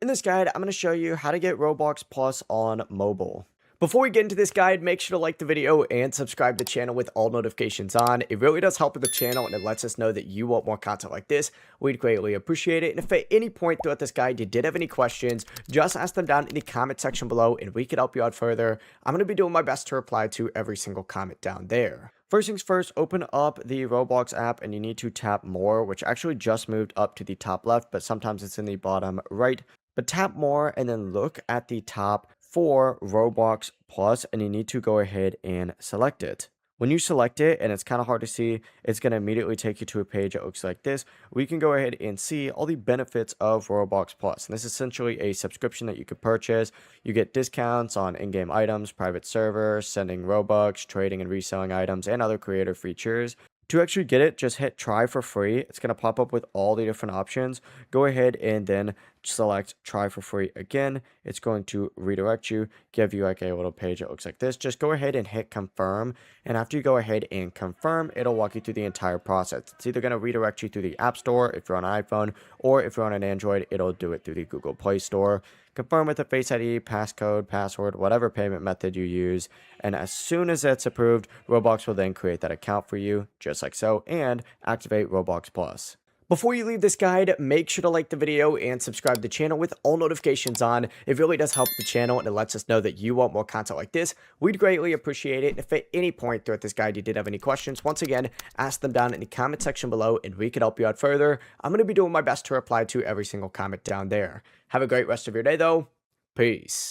In this guide, I'm going to show you how to get Roblox Plus on mobile. Before we get into this guide, make sure to like the video and subscribe to the channel with all notifications on. It really does help with the channel and it lets us know that you want more content like this. We'd greatly appreciate it. And if at any point throughout this guide you did have any questions, just ask them down in the comment section below and we can help you out further. I'm going to be doing my best to reply to every single comment down there. First things first, open up the Roblox app and you need to tap more, which actually just moved up to the top left, but sometimes it's in the bottom right. But tap more and then look at the top for Roblox Plus and you need to go ahead and select it. When you select it, and it's kind of hard to see, it's going to immediately take you to a page that looks like this. We can go ahead and see all the benefits of Roblox Plus. And this is essentially a subscription that you could purchase. You get discounts on in-game items, private servers, sending Robux, trading and reselling items, and other creator features. To actually get it, just hit try for free. It's going to pop up with all the different options. Go ahead and then select try for free again. It's going to redirect you, give you like a little page that looks like this. Just go ahead and hit confirm. And after you go ahead and confirm, it'll walk you through the entire process. It's either going to redirect you through the App Store if you're on an iPhone, or if you're on an Android, it'll do it through the Google Play Store. Confirm with a Face ID, passcode, password, whatever payment method you use. And as soon as that's approved, Roblox will then create that account for you, just like so, and activate Roblox Plus. Before you leave this guide, make sure to like the video and subscribe to the channel with all notifications on. It really does help the channel and it lets us know that you want more content like this. We'd greatly appreciate it. And if at any point throughout this guide you did have any questions, once again, ask them down in the comment section below and we can help you out further. I'm going to be doing my best to reply to every single comment down there. Have a great rest of your day though. Peace.